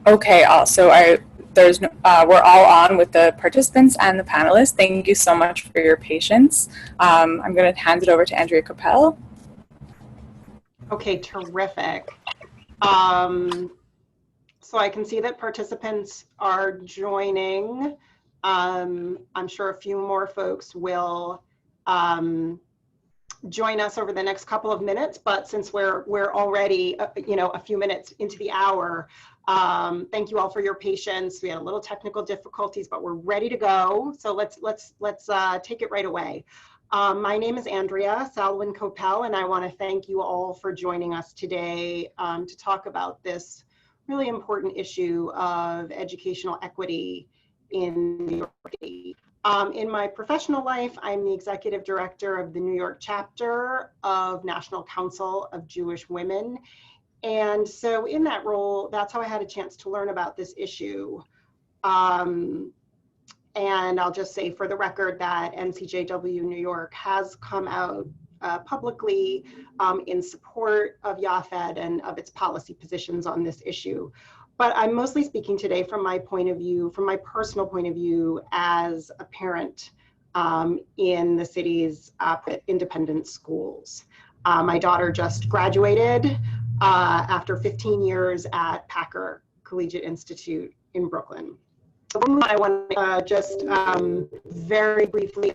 Okay, also, we're all on with the participants and the panelists. Thank you so much for your patience. I'm going to hand it over to Andrea Capel. Okay, terrific. So I can see that participants are joining. I'm sure a few more folks will join us over the next couple of minutes, but since we're already a few minutes into the hour, thank you all for your patience. We had a little technical difficulties, but we're ready to go. So let's take it right away. My name is Andrea Salwin Copel, and I want to thank you all for joining us today to talk about this really important issue of educational equity in New York City. In my professional life, I'm the executive director of the New York chapter of National Council of Jewish Women. And so in that role, that's how I had a chance to learn about this issue. And I'll just say for the record that NCJW New York has come out publicly in support of Yaffed and of its policy positions on this issue. But I'm mostly speaking today from my point of view, from my personal point of view as a parent in the city's independent schools. My daughter just graduated after 15 years at Packer Collegiate Institute in Brooklyn. So I want to just very briefly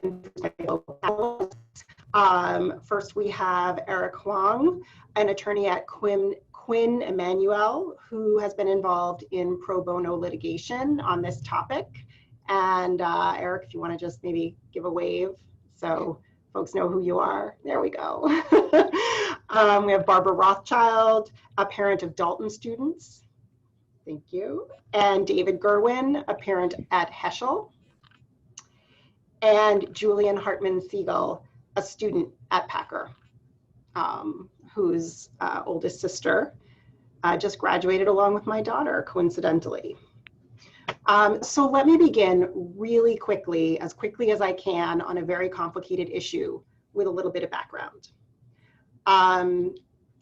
first, we have Eric Huang, an attorney at Quinn Emanuel, who has been involved in pro bono litigation on this topic. And Eric, if you want to just maybe give a wave so folks know who you are. There we go. We have Barbara Rothschild, a parent of Dalton students. Thank you. And David Gerwin, a parent at Heschel. And Julian Hartman Siegel, a student at Packer, whose oldest sister just graduated along with my daughter, coincidentally. So let me begin really quickly as I can, on a very complicated issue with a little bit of background.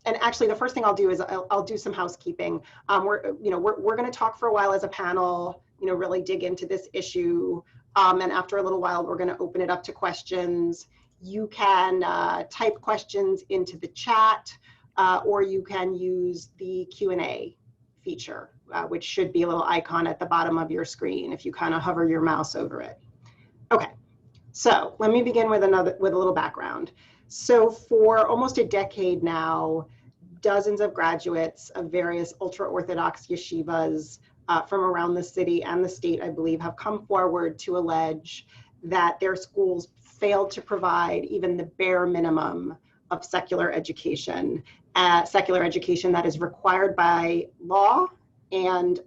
And actually, the first thing I'll do is I'll do some housekeeping. We're going to talk for a while as a panel, really dig into this issue. And after a little while, we're going to open it up to questions. You can type questions into the chat, or you can use the Q&A feature, which should be a little icon at the bottom of your screen if you kind of hover your mouse over it. Okay, so let me begin with a little background. So for almost a decade now, dozens of graduates of various ultra-Orthodox yeshivas from around the city and the state, I believe, have come forward to allege that their schools failed to provide even the bare minimum of secular education that is required by law and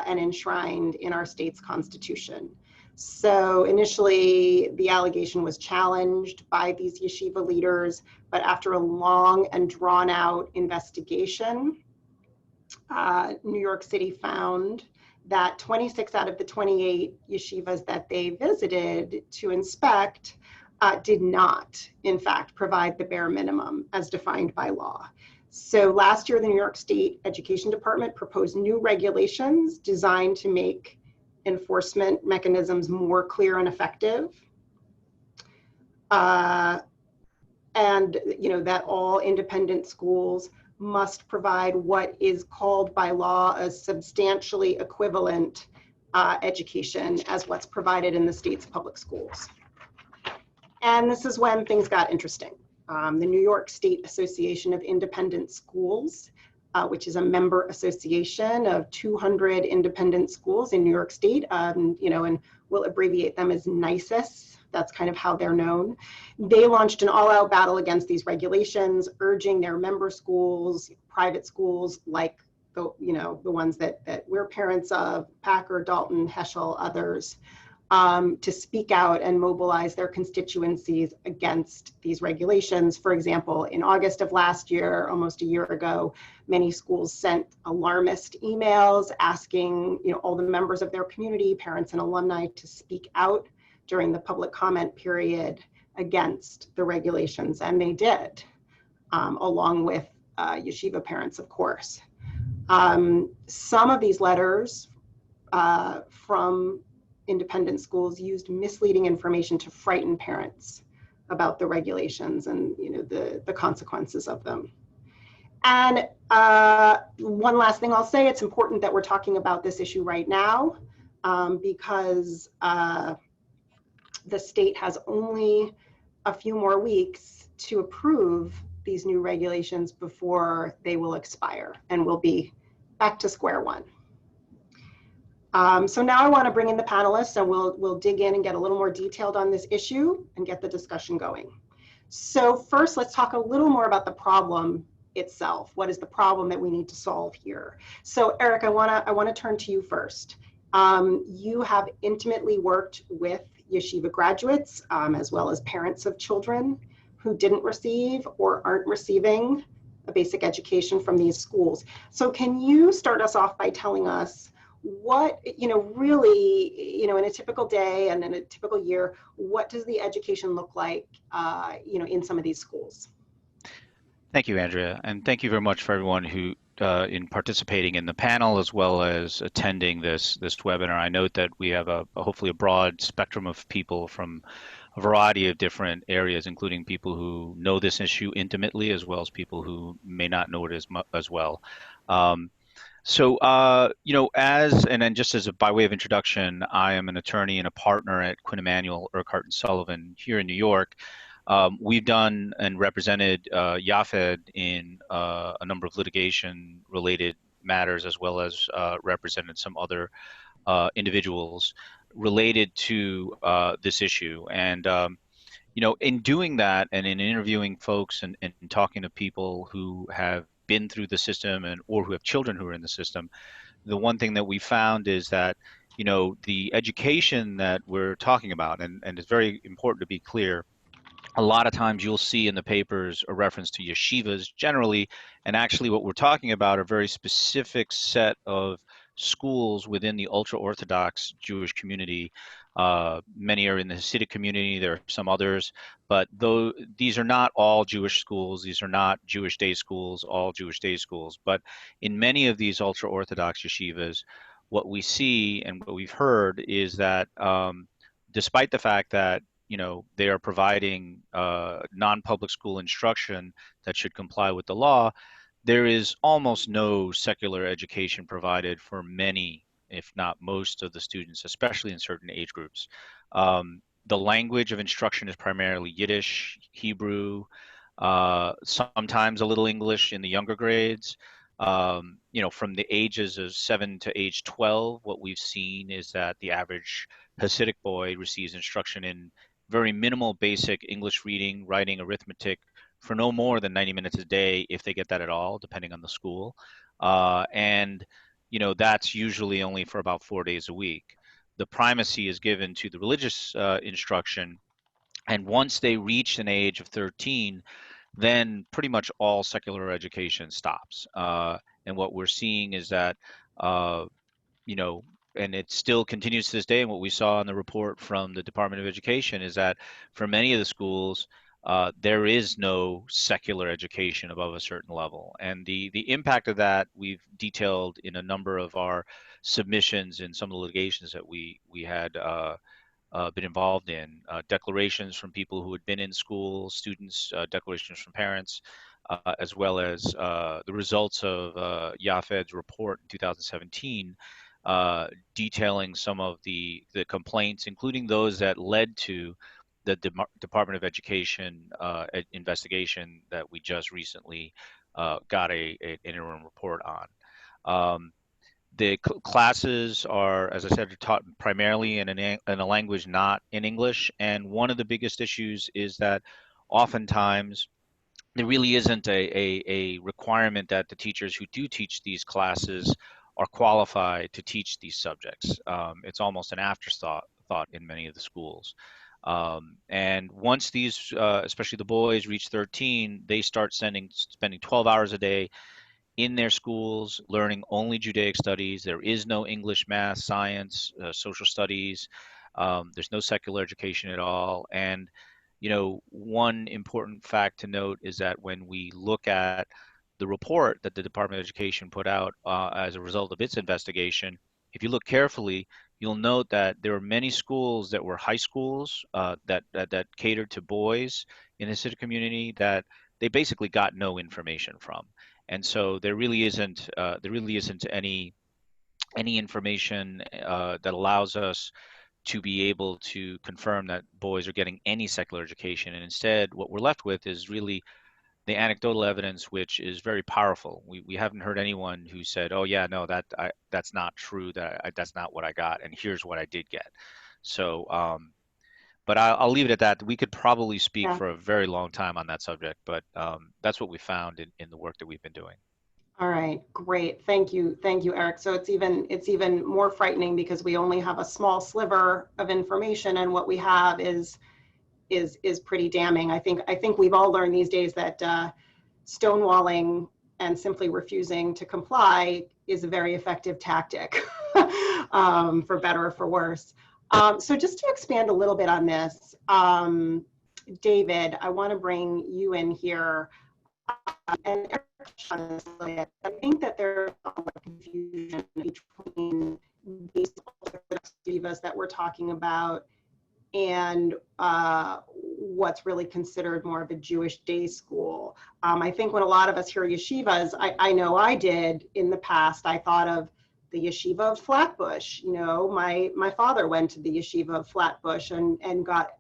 enshrined in our state's constitution. So initially, the allegation was challenged by these yeshiva leaders, but after a long and drawn out investigation, New York City found that 26 out of the 28 yeshivas that they visited to inspect did not, in fact, provide the bare minimum as defined by law. So last year, the New York State Education Department proposed new regulations designed to make enforcement mechanisms more clear and effective. And that all independent schools must provide what is called by law a substantially equivalent education as what's provided in the state's public schools. And this is when things got interesting. The New York State Association of Independent Schools, which is a member association of 200 independent schools in New York State, and we'll abbreviate them as NYSIS. That's kind of how they're known. They launched an all-out battle against these regulations, urging their member schools, private schools like the ones that we're parents of, Packer, Dalton, Heschel, others, to speak out and mobilize their constituencies against these regulations. For example, in August of last year, almost a year ago, many schools sent alarmist emails asking all the members of their community, parents and alumni, to speak out during the public comment period against the regulations, and they did, along with yeshiva parents, of course. Some of these letters from independent schools used misleading information to frighten parents about the regulations and the consequences of them. And one last thing I'll say, it's important that we're talking about this issue right now because the state has only a few more weeks to approve these new regulations before they will expire and we'll be back to square one. So now I want to bring in the panelists and we'll dig in and get a little more detailed on this issue and get the discussion going. So first, let's talk a little more about the problem itself. What is the problem that we need to solve here? So Eric, I want to turn to you first. You have intimately worked with yeshiva graduates as well as parents of children who didn't receive or aren't receiving a basic education from these schools. So can you start us off by telling us what, really, in a typical day and in a typical year, what does the education look like, in some of these schools? Thank you, Andrea, and thank you very much for everyone who in participating in the panel as well as attending this webinar. I note that we have hopefully a broad spectrum of people from a variety of different areas, including people who know this issue intimately as well as people who may not know it as well. So, and then just by way of introduction, I am an attorney and a partner at Quinn Emanuel, Urquhart and Sullivan here in New York. We've done and represented Yaffed in a number of litigation-related matters, as well as represented some other individuals related to this issue. And in doing that and in interviewing folks and talking to people who have been through the system or who have children who are in the system, the one thing that we found is that the education that we're talking about, and it's very important to be clear, a lot of times you'll see in the papers a reference to yeshivas generally, and actually what we're talking about are very specific set of schools within the ultra-Orthodox Jewish community. Many are in the Hasidic community, there are some others, but though these are not all Jewish schools, these are not Jewish day schools, all Jewish day schools, but in many of these ultra-Orthodox yeshivas, what we see and what we've heard is that despite the fact that they are providing non-public school instruction that should comply with the law, there is almost no secular education provided for many, if not most, of the students, especially in certain age groups. The language of instruction is primarily Yiddish, Hebrew, sometimes a little English in the younger grades. From the ages of 7 to age 12, what we've seen is that the average Hasidic boy receives instruction in very minimal basic English reading, writing, arithmetic for no more than 90 minutes a day, if they get that at all, depending on the school. And that's usually only for about 4 days a week. The primacy is given to the religious instruction. And once they reach an age of 13, then pretty much all secular education stops. And what we're seeing is that, and it still continues to this day, and what we saw in the report from the Department of Education is that for many of the schools, there is no secular education above a certain level. And the impact of that we've detailed in a number of our submissions in some of the litigations that we had been involved in, declarations from people who had been in school, students, declarations from parents, as well as the results of Yaffed's report in 2017, detailing some of the complaints, including those that led to the Department of Education investigation that we just recently got an interim report on. The classes are, as I said, taught primarily in a language not in English. And one of the biggest issues is that oftentimes there really isn't a requirement that the teachers who do teach these classes are qualified to teach these subjects. It's almost an afterthought in many of the schools. And once these, especially the boys, reach 13, they start spending 12 hours a day in their schools, learning only Judaic studies. There is no English, math, science, social studies. There's no secular education at all. And, one important fact to note is that when we look at the report that the Department of Education put out as a result of its investigation, if you look carefully, you'll note that there are many schools that were high schools that catered to boys in the Hasidic community that they basically got no information from, and so there really isn't any information that allows us to be able to confirm that boys are getting any secular education, and instead, what we're left with is really the anecdotal evidence, which is very powerful. We haven't heard anyone who said, "Oh yeah, no, that's not true. That's not what I got, and here's what I did get." So, but I'll leave it at that. We could probably speak Yeah. for a very long time on that subject, but that's what we found in the work that we've been doing. All right, great. Thank you, Eric. So it's even more frightening because we only have a small sliver of information, and what we have is pretty damning. I think we've all learned these days that stonewalling and simply refusing to comply is a very effective tactic, for better or for worse. So just to expand a little bit on this, David, I want to bring you in here. And I think that there's a lot of confusion between these Yeshivas that we're talking about and what's really considered more of a Jewish day school. I think when a lot of us hear yeshivas, I know I did in the past, I thought of the yeshiva of Flatbush. You know, my father went to the yeshiva of Flatbush and got,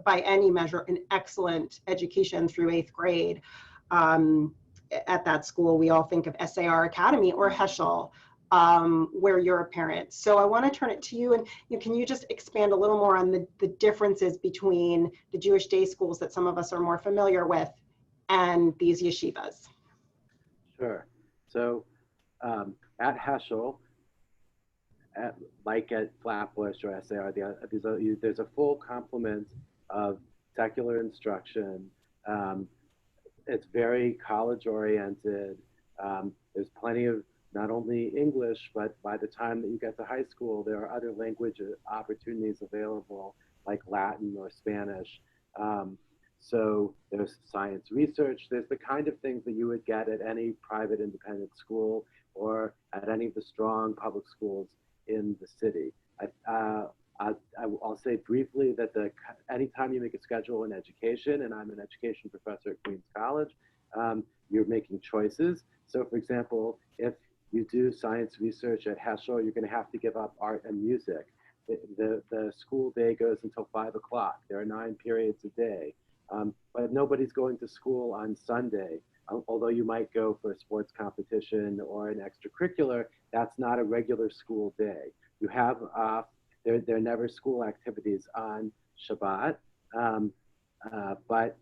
by any measure, an excellent education through 8th grade. At that school, we all think of SAR Academy or Heschel, where you're a parent. So I want to turn it to you, and can you just expand a little more on the differences between the Jewish day schools that some of us are more familiar with and these yeshivas? Sure. So at Heschel, like at Flatbush or SAR, there's a full complement of secular instruction. It's very college-oriented. There's plenty of not only English, but by the time that you get to high school, there are other language opportunities available, like Latin or Spanish. So there's science research. There's the kind of things that you would get at any private independent school or at any of the strong public schools in the city. I'll say briefly that anytime you make a schedule in education, and I'm an education professor at Queens College, you're making choices. So for example, if you do science research at Heschel, you're going to have to give up art and music. The school day goes until 5 o'clock. There are 9 periods a day. But nobody's going to school on Sunday. Although you might go for a sports competition or an extracurricular, that's not a regular school day. You have there are never school activities on Shabbat, but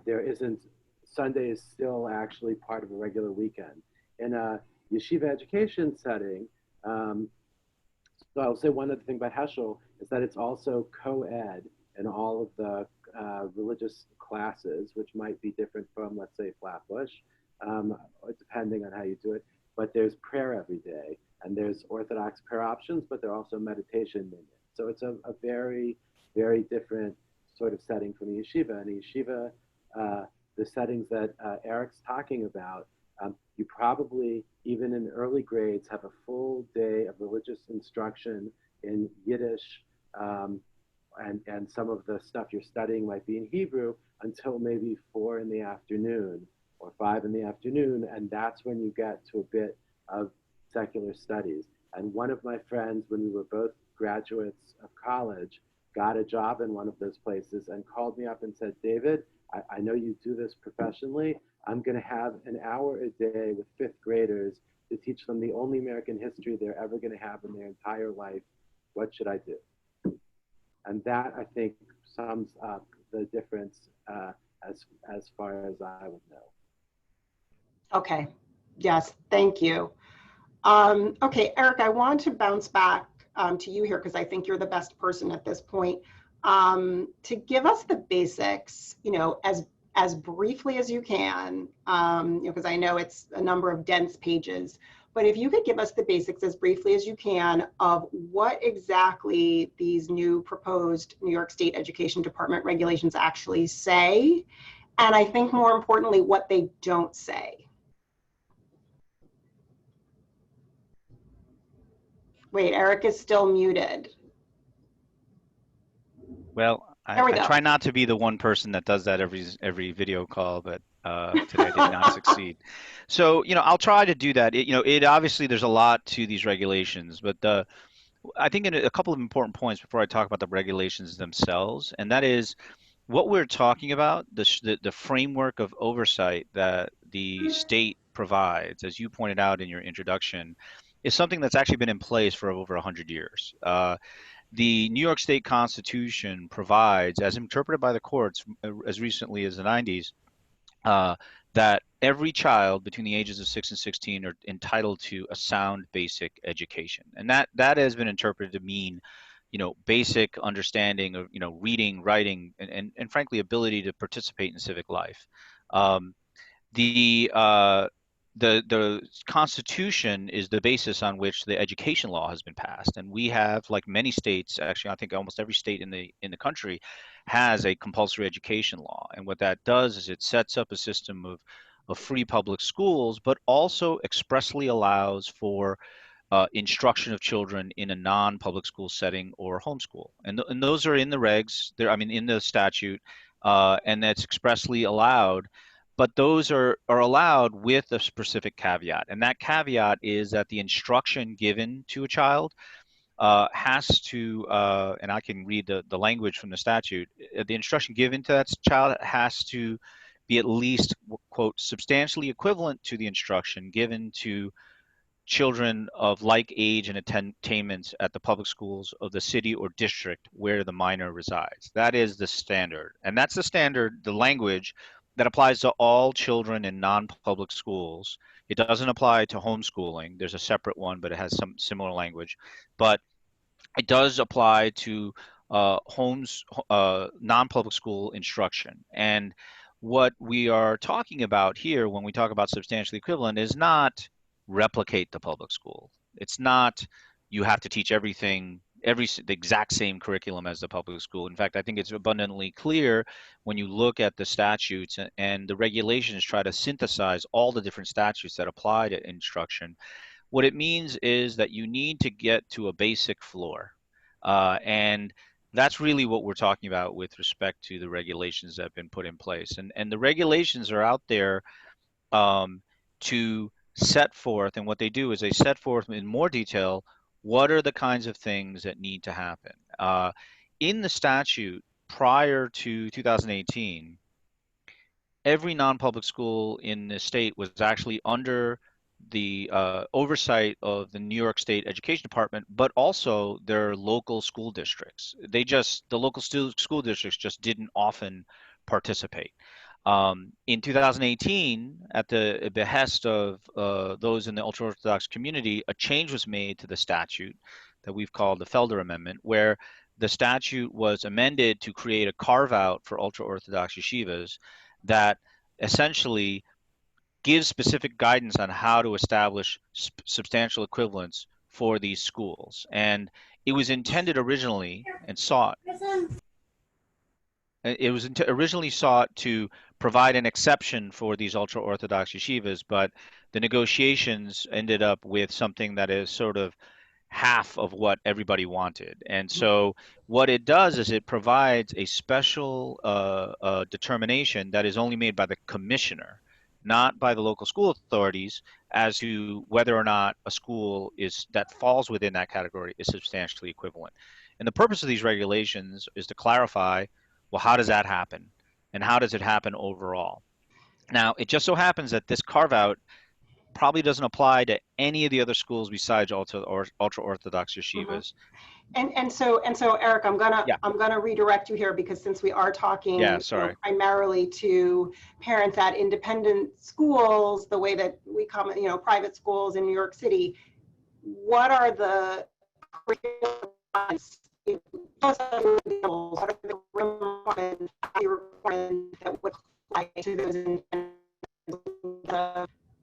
there isn't. Sunday is still actually part of a regular weekend. In a yeshiva education setting, so I'll say one other thing about Heschel is that it's also co-ed in all of the religious classes, which might be different from, let's say, Flatbush, depending on how you do it. But there's prayer every day, and there's Orthodox prayer options, but there are also meditation minutes. So it's a very, very different sort of setting from the yeshiva. And the yeshiva, the settings that Eric's talking about, you probably, even in early grades, have a full day of religious instruction in Yiddish, and some of the stuff you're studying might be in Hebrew until maybe 4 in the afternoon or 5 in the afternoon, and that's when you get to a bit of secular studies. And one of my friends, when we were both graduates of college, got a job in one of those places and called me up and said, David, I know you do this professionally. I'm going to have an hour a day with 5th graders to teach them the only American history they're ever going to have in their entire life. What should I do? And that, I think, sums up the difference as far as I would know. Okay. Yes, thank you. Okay, Eric, I want to bounce back to you here because I think you're the best person at this point to give us the basics, as briefly as you can, because I know it's a number of dense pages, but if you could give us the basics as briefly as you can of what exactly these new proposed New York State Education Department regulations actually say, And I think more importantly, what they don't say. Wait, Eric is still muted. Well, There we I go. try not to be the one person that does that every video call, but today I did not succeed. So, I'll try to do that. It obviously there's a lot to these regulations, but I think a couple of important points before I talk about the regulations themselves, and that is what we're talking about, the framework of oversight that the state provides, as you pointed out in your introduction, is something that's actually been in place for over 100 years. The New York State Constitution provides, as interpreted by the courts as recently as the 90s, that every child between the ages of 6 and 16 are entitled to a sound basic education. And that has been interpreted to mean, basic understanding of, reading, writing, and frankly, ability to participate in civic life. Um, the the Constitution is the basis on which the education law has been passed, and we have, like many states, actually, I think almost every state in the country has a compulsory education law. And what that does is it sets up a system of free public schools, but also expressly allows for instruction of children in a non-public school setting or homeschool, and those are in the regs. There, I mean, in the statute, and that's expressly allowed. But those are allowed with a specific caveat, and that caveat is that the instruction given to a child has to, and I can read the language from the statute. The instruction given to that child has to be at least, quote, substantially equivalent to the instruction given to children of like age and attainments at the public schools of the city or district where the minor resides. That is the standard. And that's the standard, the language that applies to all children in non-public schools. It doesn't apply to homeschooling. There's a separate one, but it has some similar language. But it does apply to non-public school instruction. And what we are talking about here when we talk about substantially equivalent is not replicate the public school. It's not you have to teach everything, the exact same curriculum as the public school. In fact, I think it's abundantly clear when you look at the statutes and the regulations try to synthesize all the different statutes that apply to instruction. What it means is that you need to get to a basic floor. And that's really what we're talking about with respect to the regulations that have been put in place. And the regulations are out there to set forth, and what they do is they set forth in more detail what are the kinds of things that need to happen. In the statute prior to 2018, every non-public school in the state was actually under the oversight of the New York State Education Department, but also their local school districts. The local school districts just didn't often participate. In 2018, at the behest of those in the ultra-Orthodox community, a change was made to the statute that we've called the Felder Amendment, where the statute was amended to create a carve-out for ultra-Orthodox yeshivas that essentially gives specific guidance on how to establish substantial equivalence for these schools. And it was intended originally and sought to provide an exception for these ultra-Orthodox yeshivas, but the negotiations ended up with something that is sort of half of what everybody wanted. And so what it does is it provides a special determination that is only made by the commissioner, not by the local school authorities, as to whether or not a school that falls within that category is substantially equivalent. And the purpose of these regulations is to clarify, well, how does that happen? And how does it happen overall? Now, it just so happens that this carve-out probably doesn't apply to any of the other schools besides ultra-Orthodox yeshivas. And so Eric, I'm gonna redirect you here, because since we are talking primarily to parents at independent schools, the way that we come, private schools in New York City, what are the requirements that would apply to those?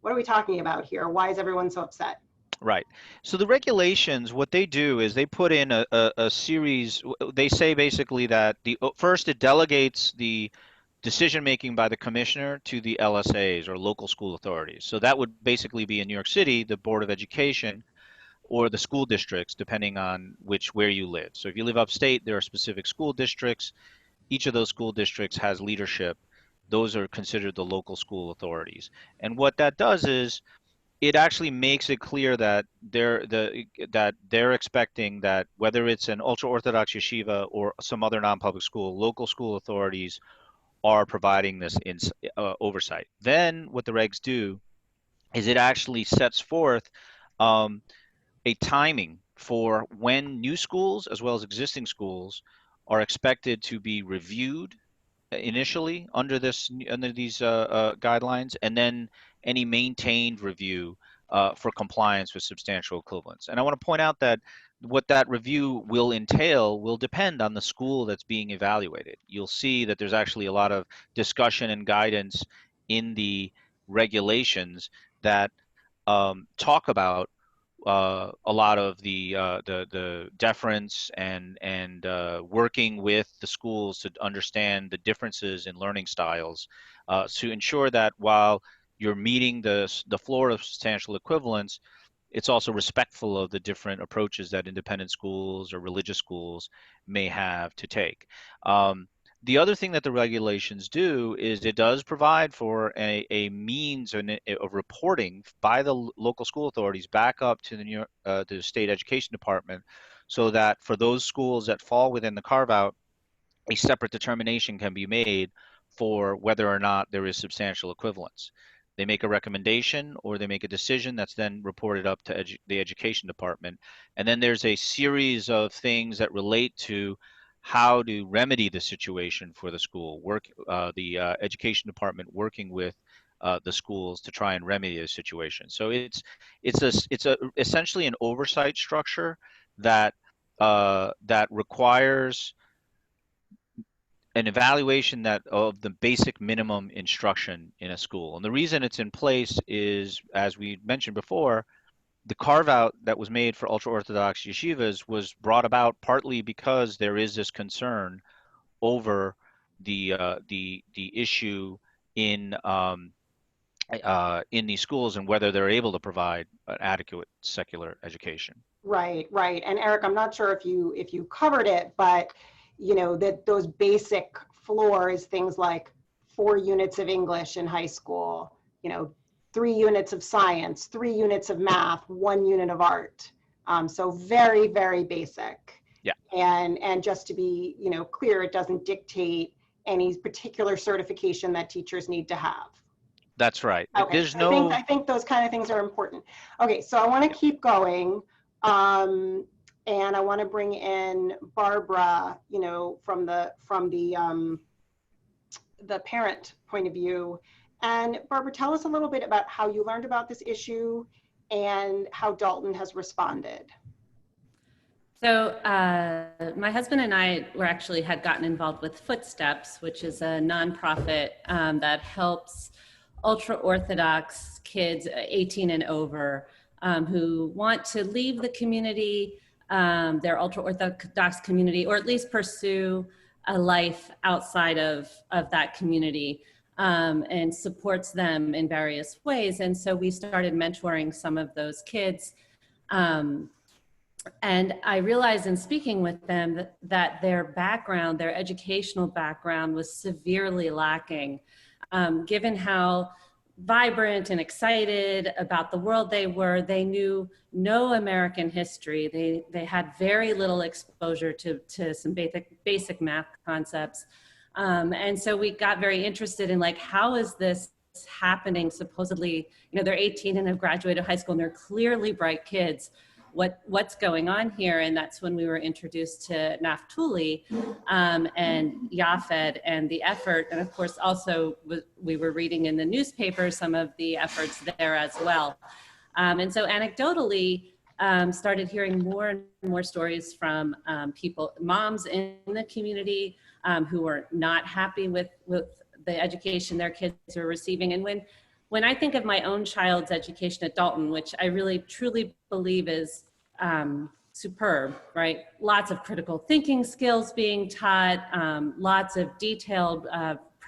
What are we talking about here? Why is everyone so upset? Right. So the regulations, what they do is they put in a series. They say basically that first it delegates the decision making by the commissioner to the LSAs or local school authorities. So that would basically be in New York City, the Board of Education or the school districts, depending on where you live. So if you live upstate, there are specific school districts. Each of those school districts has leadership. Those are considered the local school authorities. And what that does is it actually makes it clear that they're expecting that whether it's an ultra-Orthodox yeshiva or some other non-public school, local school authorities are providing this oversight. Then what the regs do is it actually sets forth um, a timing for when new schools as well as existing schools are expected to be reviewed initially under these guidelines, and then any maintained review for compliance with substantial equivalence. And I want to point out that what that review will entail will depend on the school that's being evaluated. You'll see that there's actually a lot of discussion and guidance in the regulations that talk about a lot of the deference and working with the schools to understand the differences in learning styles to ensure that while you're meeting the floor of substantial equivalence, it's also respectful of the different approaches that independent schools or religious schools may have to take. The other thing that the regulations do is it does provide for a means of reporting by the local school authorities back up to the state education department, so that for those schools that fall within the carve out, a separate determination can be made for whether or not there is substantial equivalence. They make a recommendation or they make a decision that's then reported up to the education department. And then there's a series of things that relate to how to remedy the situation for the school, the education department working with the schools to try and remedy the situation. So it's essentially an oversight structure that that requires an evaluation of the basic minimum instruction in a school. And the reason it's in place is, as we mentioned before, the carve out that was made for ultra-Orthodox yeshivas was brought about partly because there is this concern over the issue in these schools and whether they're able to provide an adequate secular education. Right, right. And Eric, I'm not sure if you covered it, but that those basic floors, things like 4 units of English in high school, 3 units of science, 3 units of math, 1 unit of art. So very, very basic. Yeah. And just to be, clear, it doesn't dictate any particular certification that teachers need to have. That's right. Okay. There's no. I think those kind of things are important. Okay, so I want to keep going. And I want to bring in Barbara, from the parent point of view. And Barbara, tell us a little bit about how you learned about this issue and how Dalton has responded. So my husband and I had gotten involved with Footsteps, which is a nonprofit that helps ultra-Orthodox kids 18 and over who want to leave the community, their ultra-Orthodox community, or at least pursue a life outside of that community, and supports them in various ways. And so we started mentoring some of those kids. And I realized in speaking with them that their background, their educational background, was severely lacking, given how vibrant and excited about the world they were. They knew no American history. They had very little exposure to some basic math concepts. And so we got very interested in, like, how is this happening? Supposedly, they're 18 and have graduated high school and they're clearly bright kids. What's going on here? And that's when we were introduced to Naftuli and Yaffed and the effort. And of course, also we were reading in the newspaper some of the efforts there as well. And so anecdotally, started hearing more and more stories from moms in the community who were not happy with the education their kids were receiving. And when I think of my own child's education at Dalton, which I really truly believe is superb, right? Lots of critical thinking skills being taught, lots of detailed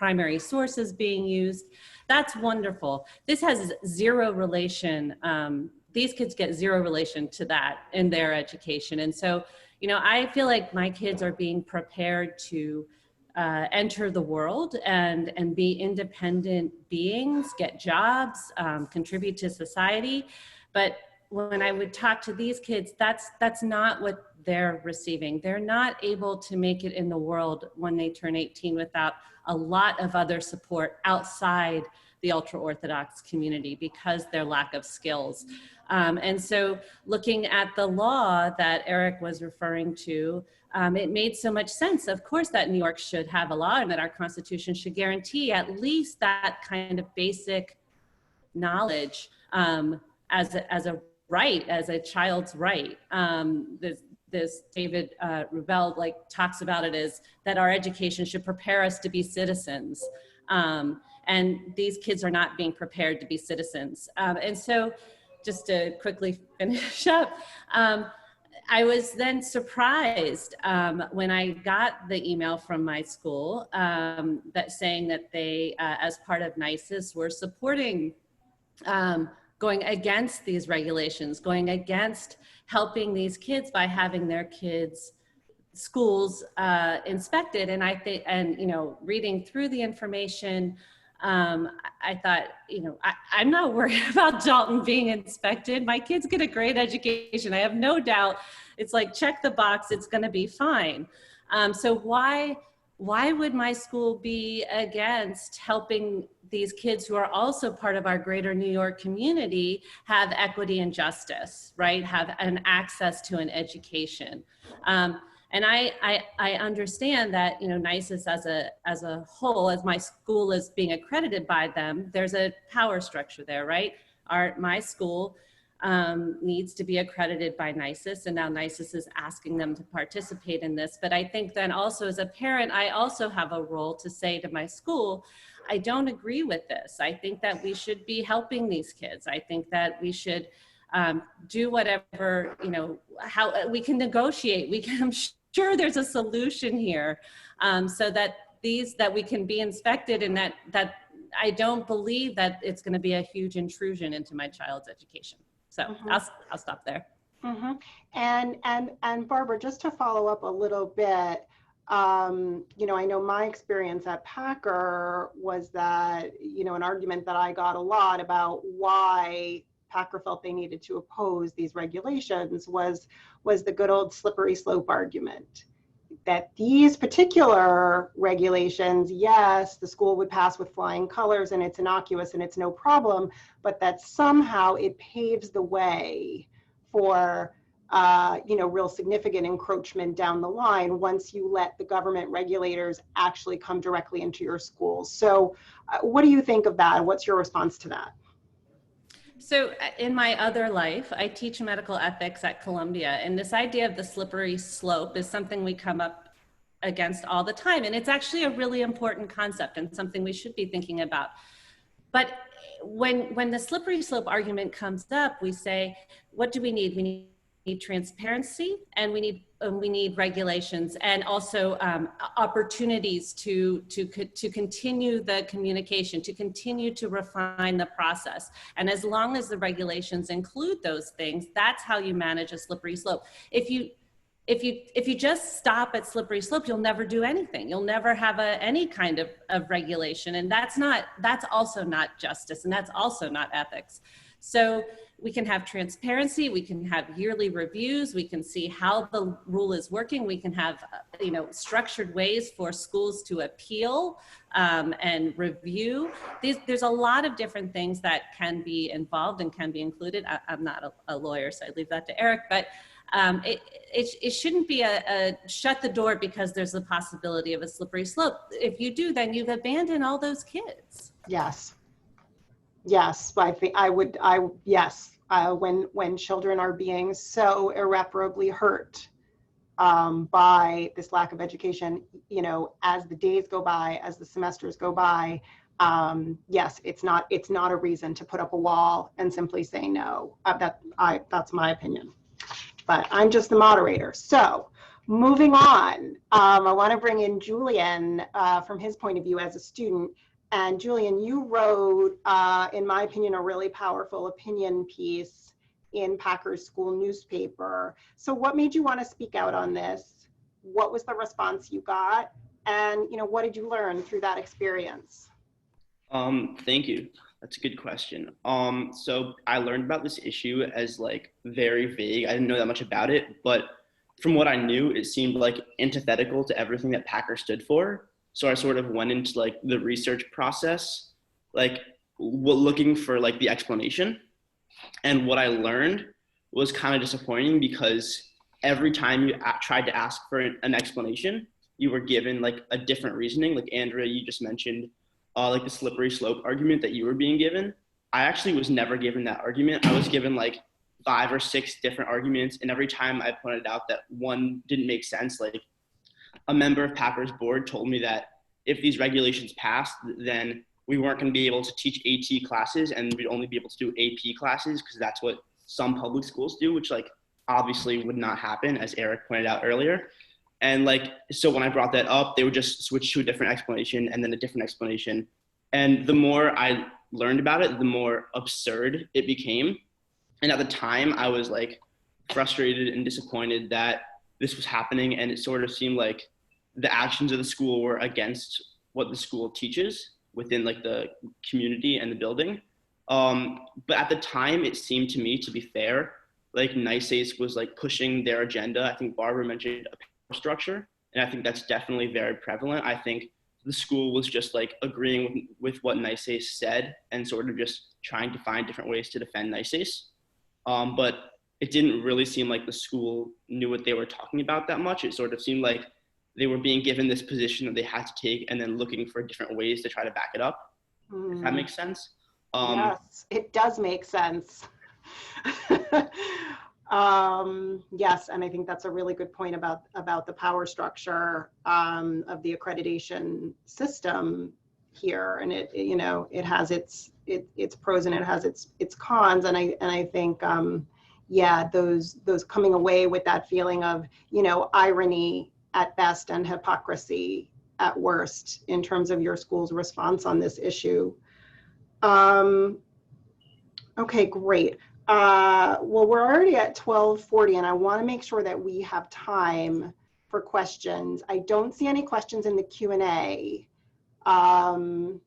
primary sources being used. That's wonderful. This has zero relation. These kids get zero relation to that in their education. And so, you know, I feel like my kids are being prepared to enter the world and be independent beings, get jobs, contribute to society. But when I would talk to these kids, that's not what they're receiving. They're not able to make it in the world when they turn 18 without a lot of other support outside the ultra-Orthodox community because their lack of skills. And so looking at the law that Eric was referring to, it made so much sense, of course, that New York should have a law and that our Constitution should guarantee at least that kind of basic knowledge as a right, as a child's right. This David Rubel talks about it as that our education should prepare us to be citizens. And these kids are not being prepared to be citizens. And so just to quickly finish up, I was then surprised when I got the email from my school that saying that they, as part of NYSIS, were supporting going against these regulations, going against helping these kids by having their kids' schools inspected. And I think, and you know, reading through the information, I thought, you know, I'm not worried about Dalton being inspected. My kids get a great education. I have no doubt. It's like, check the box, it's going to be fine. So why would my school be against helping these kids who are also part of our greater New York community have equity and justice, right? Have an access to an education. And I understand that, you know, NYSIS as a whole, as my school is being accredited by them, there's a power structure there, right? My school needs to be accredited by NYSIS, and now NYSIS is asking them to participate in this. But I think then also as a parent, I also have a role to say to my school, I don't agree with this. I think that we should be helping these kids. I think that we should do whatever, you know, how we can negotiate. We can, I'm sure there's a solution here so that we can be inspected, and that I don't believe that it's going to be a huge intrusion into my child's education. So I'll stop there. And Barbara, just to follow up a little bit, you know, I know my experience at Packer was that, you know, an argument that I got a lot about why Packer felt they needed to oppose these regulations was the good old slippery slope argument. That these particular regulations, yes, the school would pass with flying colors and it's innocuous and it's no problem, but that somehow it paves the way for, you know, real significant encroachment down the line once you let the government regulators actually come directly into your schools. So what do you think of that? What's your response to that? So in my other life, I teach medical ethics at Columbia, and this idea of the slippery slope is something we come up against all the time. And it's actually a really important concept and something we should be thinking about. But when the slippery slope argument comes up, we say, what do we need? We need transparency, and we need regulations, and also opportunities to continue the communication, to continue to refine the process. And as long as the regulations include those things, that's how you manage a slippery slope. If you just stop at slippery slope, you'll never do anything. You'll never have any kind of regulation, and that's also not justice, and that's also not ethics. So we can have transparency, we can have yearly reviews, we can see how the rule is working, we can have structured ways for schools to appeal and review. There's a lot of different things that can be involved and can be included. I'm not a lawyer, so I leave that to Eric, but it shouldn't be a shut the door because there's the possibility of a slippery slope. If you do, then you've abandoned all those kids. Yes. Yes, I think when children are being so irreparably hurt by this lack of education, you know, as the days go by, as the semesters go by, yes, it's not a reason to put up a wall and simply say no. That's my opinion, but I'm just the moderator. So Moving on, I want to bring in Julian from his point of view as a student. And Julian, you wrote, in my opinion, a really powerful opinion piece in Packer's school newspaper. So what made you want to speak out on this? What was the response you got? And what did you learn through that experience? Thank you. That's a good question. So I learned about this issue as like very vague. I didn't know that much about it, but from what I knew, it seemed like antithetical to everything that Packer stood for. So I sort of went into like the research process, like looking for like the explanation. And what I learned was kind of disappointing because every time you tried to ask for an explanation, you were given like a different reasoning. Like Andrea, you just mentioned, like the slippery slope argument that you were being given. I actually was never given that argument. I was given like 5 or 6 different arguments, and every time I pointed out that one didn't make sense, like a member of Packer's board told me that if these regulations passed, then we weren't going to be able to teach AT classes and we'd only be able to do AP classes because that's what some public schools do, which like obviously would not happen, as Eric pointed out earlier. And like, so when I brought that up, they would just switch to a different explanation and then a different explanation. And the more I learned about it, the more absurd it became. And at the time I was like frustrated and disappointed that this was happening. And it sort of seemed like the actions of the school were against what the school teaches within like the community and the building. But at the time, it seemed to me, to be fair, like NICEACE was like pushing their agenda. I think Barbara mentioned a power structure, and I think that's definitely very prevalent. I think the school was just like agreeing with what NICEACE said and sort of just trying to find different ways to defend NICEACE. But it didn't really seem like the school knew what they were talking about that much. It sort of seemed like they were being given this position that they had to take and then looking for different ways to try to back it up. If that makes sense. Yes, it does make sense. Yes, and I think that's a really good point about the power structure of the accreditation system here, and it has its pros and it has its cons, and I think yeah, those coming away with that feeling of irony at best and hypocrisy at worst in terms of your school's response on this issue. Okay, great. Well, we're already at 12:40, and I want to make sure that we have time for questions. I don't see any questions in the Q&A. And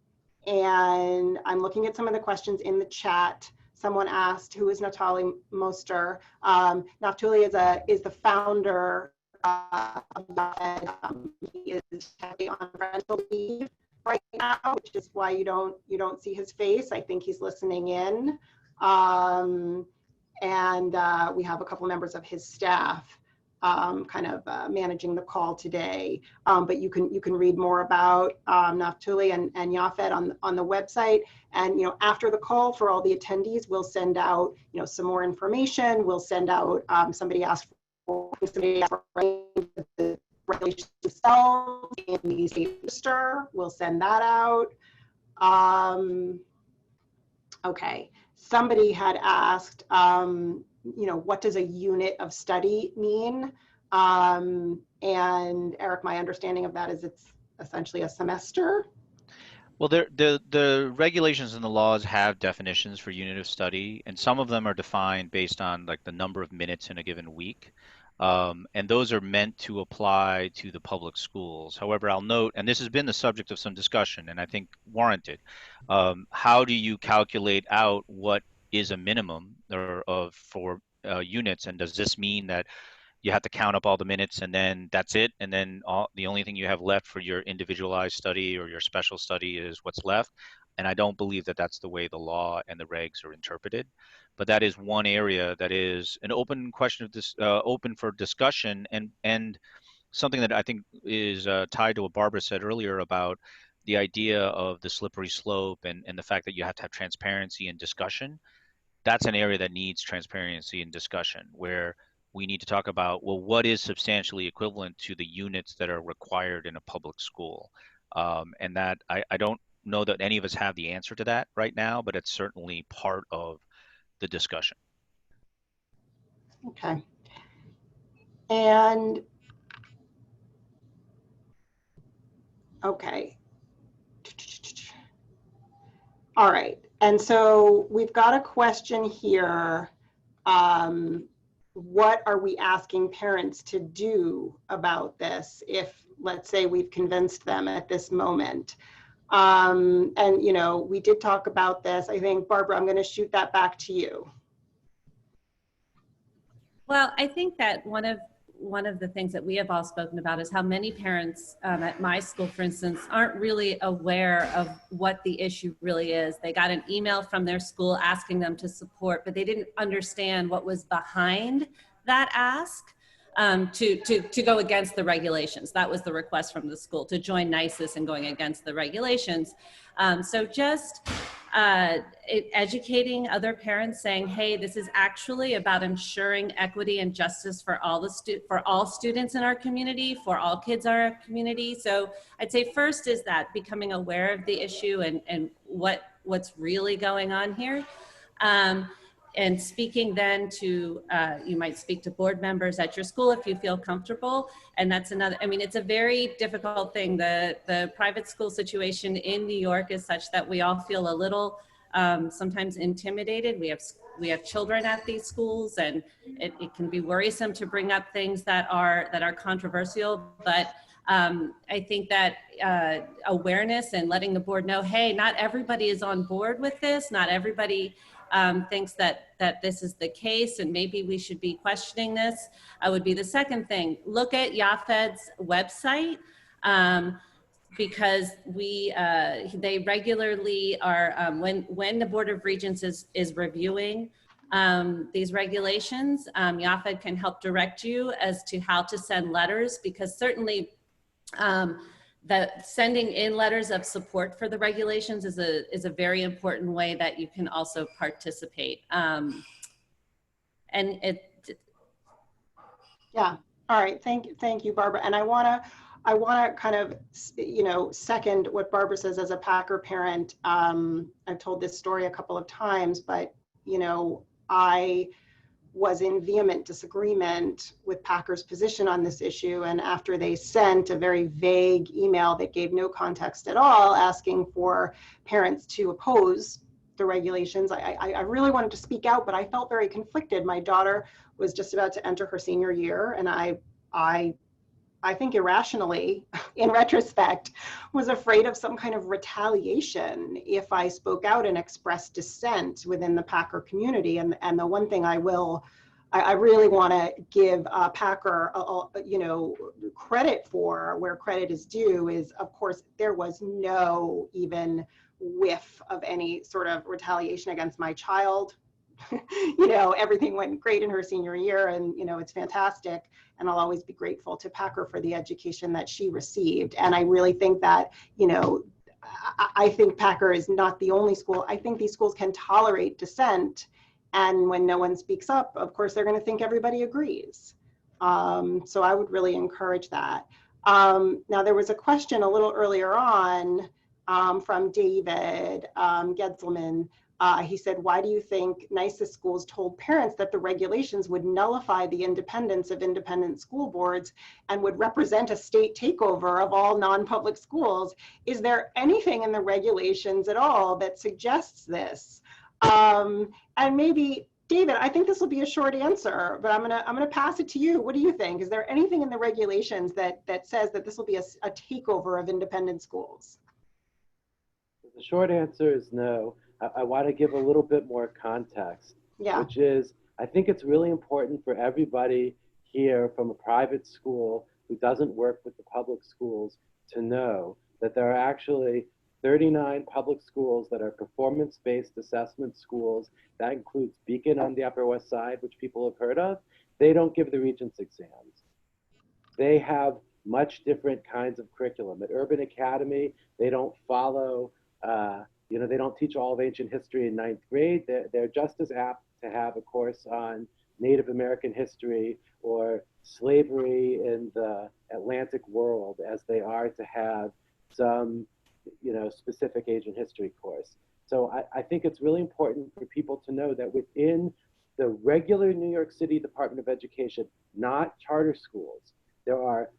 I'm looking at some of the questions in the chat. Someone asked, who is Naftali Moster? Naftali is the founder of Yaffed. He is technically on parental leave right now, which is why you don't see his face. I think he's listening in. And we have a couple members of his staff kind of managing the call today. But you can read more about Naftali and Yaffed on the website. And after the call, for all the attendees, we'll send out some more information. We'll send out somebody asked for the regulations themselves in the state register. We'll send that out. Okay. Somebody had asked, what does a unit of study mean? And Eric, my understanding of that is it's essentially a semester. Well, the regulations and the laws have definitions for unit of study, and some of them are defined based on like the number of minutes in a given week. And those are meant to apply to the public schools. However, I'll note, and this has been the subject of some discussion, and I think warranted, how do you calculate out what is a minimum for units, and does this mean that you have to count up all the minutes and then that's it, and then the only thing you have left for your individualized study or your special study is what's left? And I don't believe that that's the way the law and the regs are interpreted. But that is one area that is an open question of this, open for discussion, and something that I think is tied to what Barbara said earlier about the idea of the slippery slope and the fact that you have to have transparency and discussion. That's an area that needs transparency and discussion, where we need to talk about, well, what is substantially equivalent to the units that are required in a public school? And that I don't know that any of us have the answer to that right now, but it's certainly part of the discussion. Okay. And Okay. All right. And so we've got a question here. What are we asking parents to do about this if, let's say, we've convinced them at this moment? And, you know, we did talk about this. I think, Barbara, I'm going to shoot that back to you. Well, I think that one of the things that we have all spoken about is how many parents at my school, for instance, aren't really aware of what the issue really is. They got an email from their school asking them to support, but they didn't understand what was behind that ask. To go against the regulations. That was the request from the school, to join NICES and going against the regulations. So just educating other parents, saying, hey, this is actually about ensuring equity and justice for all students in our community, for all kids in our community. So I'd say first is that becoming aware of the issue and what's really going on here. And speaking then to, you might speak to board members at your school if you feel comfortable. And that's another, I mean, it's a very difficult thing. The private school situation in New York is such that we all feel a little sometimes intimidated. We have children at these schools, and it can be worrisome to bring up things that are controversial. But I think that awareness and letting the board know, hey, not everybody is on board with this. Not everybody thinks that this is the case, and maybe we should be questioning this, would be the second thing. Look at Yaffed's website, because they regularly are, when the Board of Regents is reviewing these regulations, Yaffed can help direct you as to how to send letters, because certainly that sending in letters of support for the regulations is a very important way that you can also participate. And Yeah. All right. Thank you, Barbara. And I want to kind of, you know, second what Barbara says as a Packer parent. I've told this story a couple of times, but, you know, I was in vehement disagreement with Packer's position on this issue. And after they sent a very vague email that gave no context at all, asking for parents to oppose the regulations, I really wanted to speak out, but I felt very conflicted. My daughter was just about to enter her senior year, and I think irrationally, in retrospect, was afraid of some kind of retaliation if I spoke out and expressed dissent within the Packer community. And the one thing I really want to give Packer, you know, credit for, where credit is due, is, of course, there was no even whiff of any sort of retaliation against my child. You know, everything went great in her senior year, and, you know, it's fantastic. And I'll always be grateful to Packer for the education that she received. And I really think that, you know, I think Packer is not the only school. I think these schools can tolerate dissent. And when no one speaks up, of course, they're going to think everybody agrees. So I would really encourage that. Now, there was a question a little earlier on from David Gedzelman. He said, why do you think NICES schools told parents that the regulations would nullify the independence of independent school boards and would represent a state takeover of all non-public schools? Is there anything in the regulations at all that suggests this? And maybe, David, I think this will be a short answer, but I'm gonna pass it to you. What do you think? Is there anything in the regulations that says that this will be a takeover of independent schools? The short answer is no. I want to give a little bit more context, which is, I think it's really important for everybody here from a private school who doesn't work with the public schools to know that there are actually 39 public schools that are performance-based assessment schools. That includes Beacon on the Upper West Side, which people have heard of. They don't give the Regents exams. They have much different kinds of curriculum. At Urban Academy, they don't follow, you know, they don't teach all of ancient history in 9th grade. They're just as apt to have a course on Native American history or slavery in the Atlantic world as they are to have some, you know, specific Asian history course. So I think it's really important for people to know that within the regular New York City Department of Education, not charter schools, there are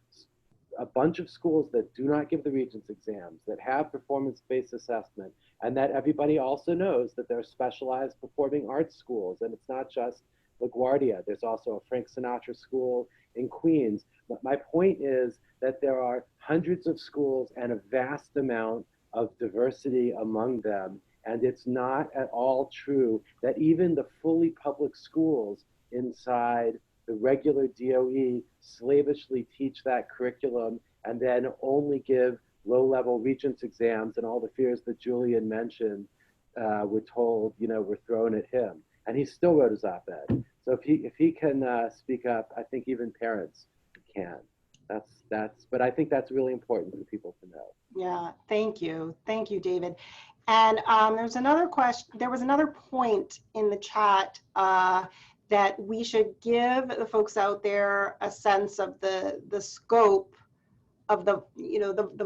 a bunch of schools that do not give the Regents exams, that have performance-based assessment, and that everybody also knows that there are specialized performing arts schools, and it's not just LaGuardia. There's also a Frank Sinatra school in Queens. But my point is that there are hundreds of schools and a vast amount of diversity among them. And it's not at all true that even the fully public schools inside the regular DOE slavishly teach that curriculum and then only give low-level Regents exams, and all the fears that Julian mentioned were told, were thrown at him. And he still wrote his op-ed. So if he can speak up, I think even parents can. But I think that's really important for people to know. Yeah, thank you, David. And there was another point in the chat that we should give the folks out there a sense of the scope of the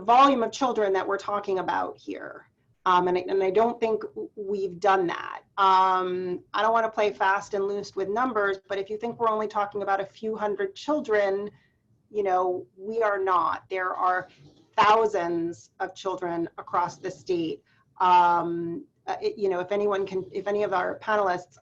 volume of children that we're talking about here. And I don't think we've done that. I don't want to play fast and loose with numbers, but if you think we're only talking about a few hundred children, we are not. There are thousands of children across the state. If any of our panelists,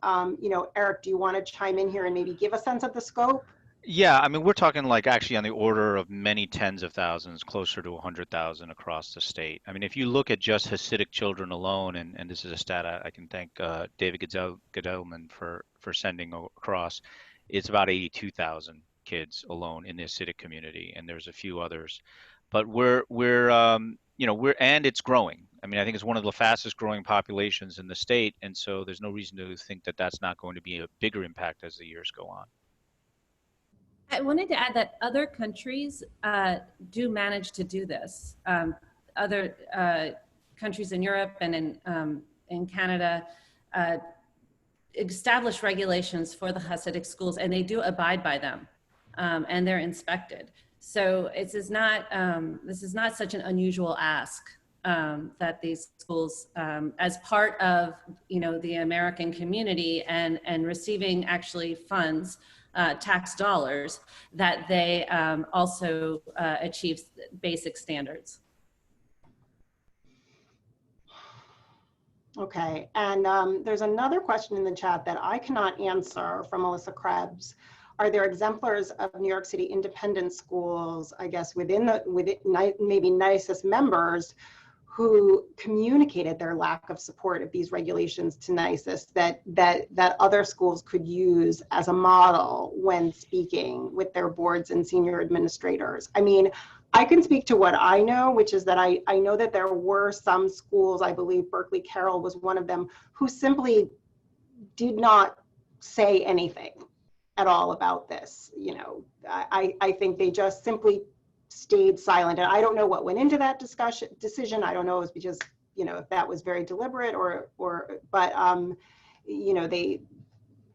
Eric, do you want to chime in here and maybe give a sense of the scope? Yeah, I mean, we're talking like actually on the order of many tens of thousands, closer to 100,000 across the state. I mean, if you look at just Hasidic children alone, and this is a stat I can thank David Gedelman for sending across, it's about 82,000 kids alone in the Hasidic community, and there's a few others. But and it's growing. I mean, I think it's one of the fastest growing populations in the state, and so there's no reason to think that that's not going to be a bigger impact as the years go on. I wanted to add that other countries do manage to do this. Other countries in Europe and in Canada establish regulations for the Hasidic schools, and they do abide by them, and they're inspected. So this is not such an unusual ask that these schools, as part of the American community and receiving actually funds. Tax dollars, that they also achieve basic standards. Okay, and there's another question in the chat that I cannot answer from Melissa Krebs. Are there exemplars of New York City independent schools, I guess, within maybe nicest members, who communicated their lack of support of these regulations to NICES that other schools could use as a model when speaking with their boards and senior administrators? I mean, I can speak to what I know, which is that I know that there were some schools, I believe Berkeley Carroll was one of them, who simply did not say anything at all about this. I think they just simply stayed silent, and I don't know what went into that decision. I don't know if it was because if that was very deliberate but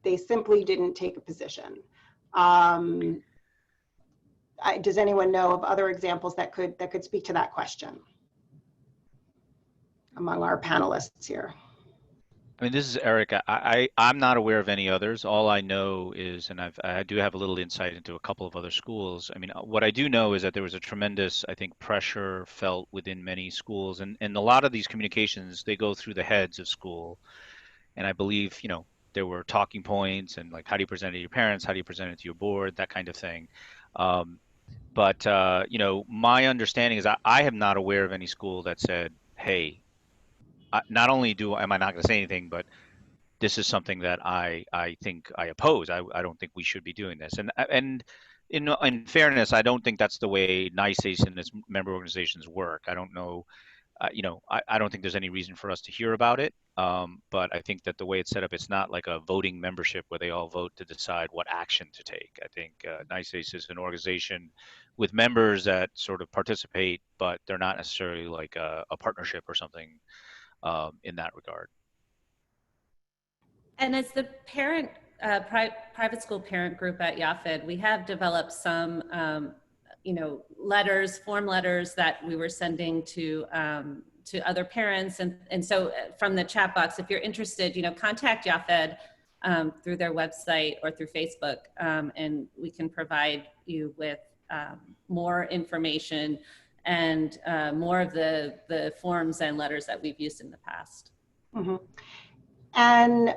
they simply didn't take a position. Does anyone know of other examples that could speak to that question among our panelists here? I mean, this is Eric. I'm not aware of any others. All I know is, and I do have a little insight into a couple of other schools. I mean, what I do know is that there was a tremendous, I think, pressure felt within many schools, and a lot of these communications, they go through the heads of school. And I believe, there were talking points and like, how do you present it to your parents? How do you present it to your board? That kind of thing. But my understanding is I am not aware of any school that said, hey, not only am I not going to say anything, but this is something that I think I oppose. I don't think we should be doing this. And in fairness, I don't think that's the way NICES and its member organizations work. I don't know, I don't think there's any reason for us to hear about it. But I think that the way it's set up, it's not like a voting membership where they all vote to decide what action to take. I think NICES is an organization with members that sort of participate, but they're not necessarily like a partnership or something in that regard. And as the parent, private school parent group at Yaffed, we have developed some, form letters that we were sending to other parents. And so from the chat box, if you're interested, contact Yaffed through their website or through Facebook, and we can provide you with more information and more of the forms and letters that we've used in the past. Mm-hmm. And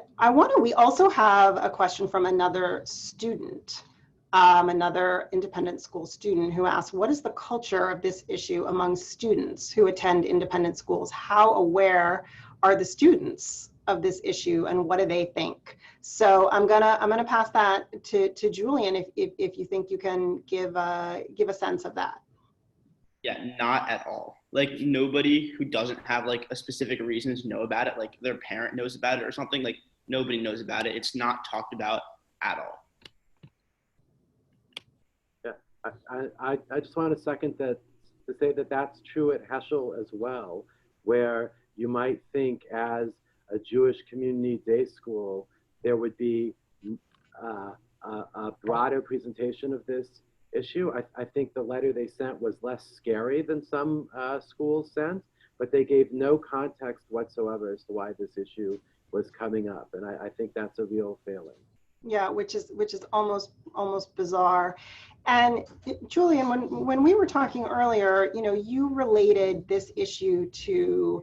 we also have a question from another student, another independent school student who asked, what is the culture of this issue among students who attend independent schools? How aware are the students of this issue and what do they think? So I'm gonna pass that to Julian if you think you can give a sense of that. Yeah, not at all. Like nobody who doesn't have like a specific reason to know about it, like their parent knows about it or something, like nobody knows about it. It's not talked about at all. Yeah, I just want to second that, to say that that's true at Heschel as well, where you might think as a Jewish community day school, there would be a broader presentation of this issue. I think the letter they sent was less scary than some schools sent, but they gave no context whatsoever as to why this issue was coming up. And I think that's a real failing. Yeah, which is almost bizarre. And Julian, when we were talking earlier, you related this issue to,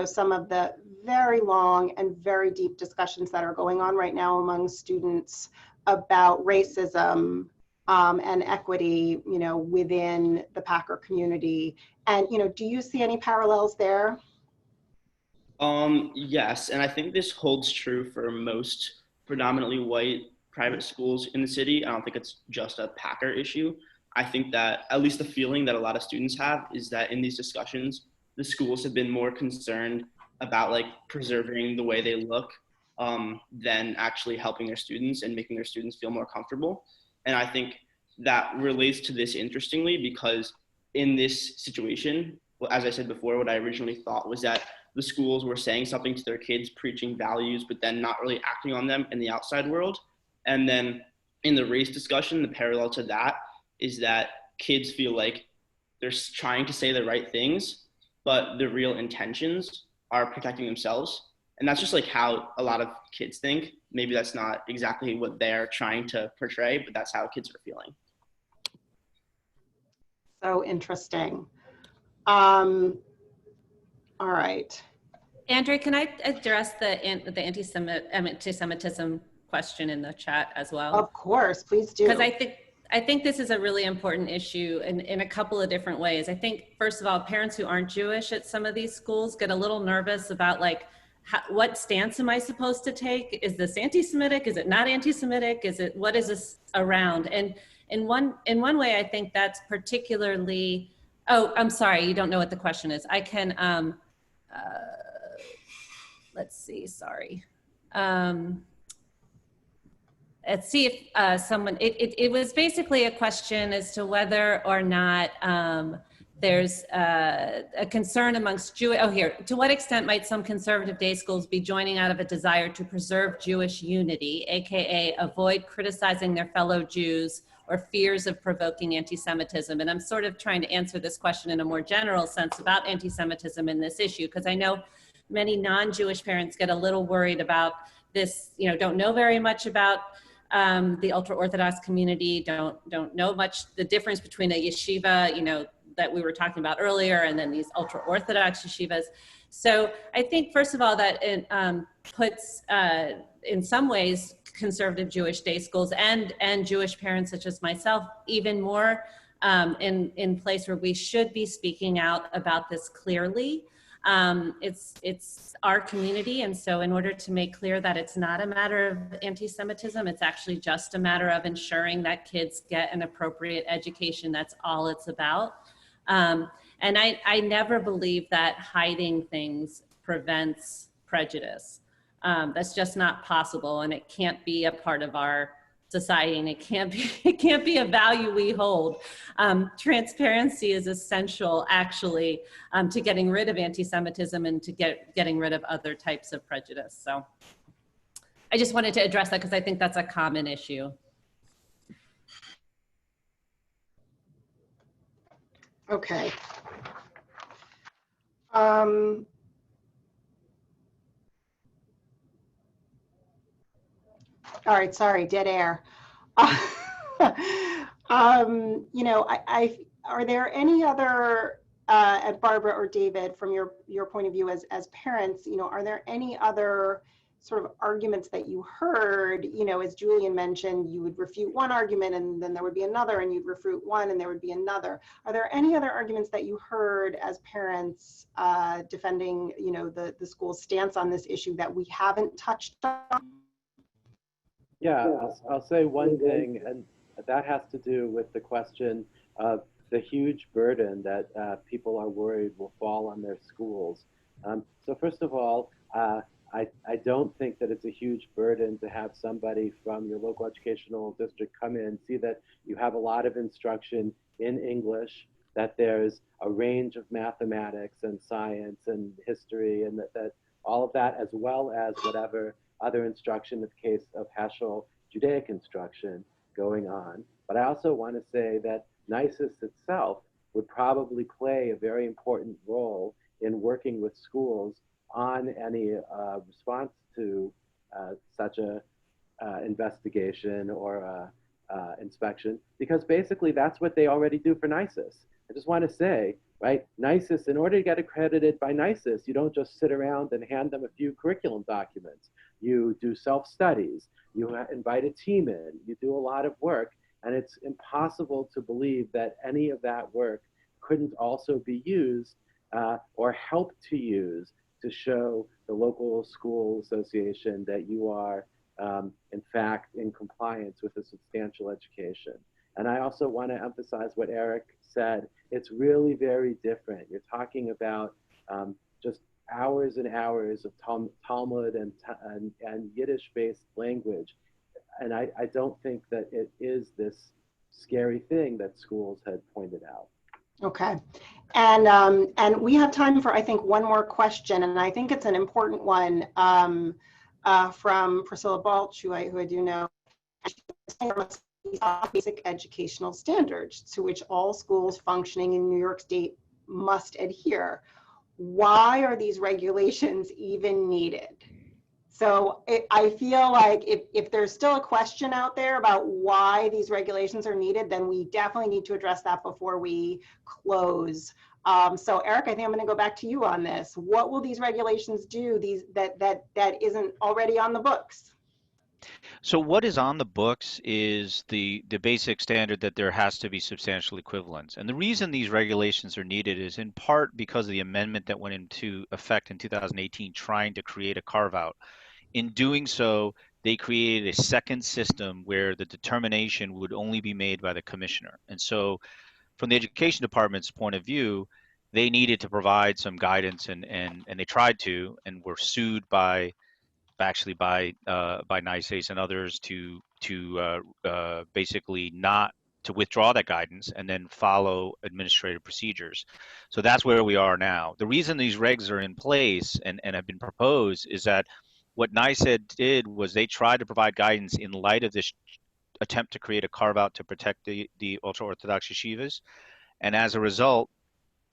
some of the very long and very deep discussions that are going on right now among students about racism and equity, within the Packer community. And, do you see any parallels there? Yes, and I think this holds true for most predominantly white private schools in the city. I don't think it's just a Packer issue. I think that at least the feeling that a lot of students have is that in these discussions, the schools have been more concerned about like preserving the way they look than actually helping their students and making their students feel more comfortable. And I think that relates to this interestingly, because in this situation, well, as I said before, what I originally thought was that the schools were saying something to their kids, preaching values, but then not really acting on them in the outside world. And then in the race discussion, the parallel to that is that kids feel like they're trying to say the right things, but the real intentions are protecting themselves. And that's just like how a lot of kids think. Maybe that's not exactly what they're trying to portray, but that's how kids are feeling. So interesting. All right. Andrea, can I address the anti-Semitism question in the chat as well? Of course, please do. Because I think this is a really important issue in a couple of different ways. I think, first of all, parents who aren't Jewish at some of these schools get a little nervous about like, what stance am I supposed to take? Is this anti-Semitic? Is it not anti-Semitic? What is this around? And in one way, I think that's particularly, oh, I'm sorry, you don't know what the question is. I can, let's see, sorry. Let's see if someone, it was basically a question as to whether or not there's a concern amongst to what extent might some conservative day schools be joining out of a desire to preserve Jewish unity, AKA avoid criticizing their fellow Jews or fears of provoking anti-Semitism? And I'm sort of trying to answer this question in a more general sense about anti-Semitism in this issue, because I know many non-Jewish parents get a little worried about this, don't know very much about the ultra-Orthodox community, don't know much the difference between a yeshiva, that we were talking about earlier, and then these ultra-Orthodox yeshivas. So I think, first of all, that it puts, in some ways, conservative Jewish day schools and Jewish parents such as myself even more in place where we should be speaking out about this clearly. It's our community, and so in order to make clear that it's not a matter of anti-Semitism, it's actually just a matter of ensuring that kids get an appropriate education. That's all it's about. And I never believe that hiding things prevents prejudice. That's just not possible, and it can't be a part of our society, and it can't be a value we hold. Transparency is essential, actually, to getting rid of anti-Semitism and to getting rid of other types of prejudice. So I just wanted to address that because I think that's a common issue. Okay. All right, sorry, dead air. You know, are there any other, Barbara or David, from your point of view as parents, you know, are there any other sort of arguments that you heard? You know, as Julian mentioned, you would refute one argument and then there would be another, and you'd refute one and there would be another. Are there any other arguments that you heard as parents defending, you know, the school's stance on this issue that we haven't touched on? Yeah, I'll say one thing, and that has to do with the question of the huge burden that people are worried will fall on their schools. So first of all, I don't think that it's a huge burden to have somebody from your local educational district come in, see that you have a lot of instruction in English, that there's a range of mathematics and science and history, and that all of that, as well as whatever other instruction, in the case of Heschel, Judaic instruction going on. But I also want to say that NYSIS itself would probably play a very important role in working with schools on any response to such a investigation or inspection, because basically that's what they already do for NYSIS. I just want to say, right, NYSIS, in order to get accredited by NYSIS, you don't just sit around and hand them a few curriculum documents. You do self-studies, you invite a team in, you do a lot of work, and it's impossible to believe that any of that work couldn't also be used or helped to use to show the local school association that you are, in fact, in compliance with a substantial education. And I also want to emphasize what Eric said. It's really very different. You're talking about just hours and hours of Talmud and Yiddish-based language. And I don't think that it is this scary thing that schools had pointed out. Okay, and we have time for, I think, one more question, and I think it's an important one from Priscilla Balch, who I do know. Basic educational standards to which all schools functioning in New York State must adhere. Why are these regulations even needed? So I feel like if there's still a question out there about why these regulations are needed, then we definitely need to address that before we close. So Eric, I think I'm going to go back to you on this. What will these regulations do that isn't already on the books? So what is on the books is the basic standard that there has to be substantial equivalence. And the reason these regulations are needed is in part because of the amendment that went into effect in 2018 trying to create a carve-out. In doing so, they created a second system where the determination would only be made by the commissioner. And so from the education department's point of view, they needed to provide some guidance and they tried to, and were sued by NYSACE and others to basically not to withdraw that guidance and then follow administrative procedures. So that's where we are now. The reason these regs are in place and have been proposed is that what NYSACE did was they tried to provide guidance in light of this attempt to create a carve out to protect the ultra-Orthodox yeshivas. And as a result,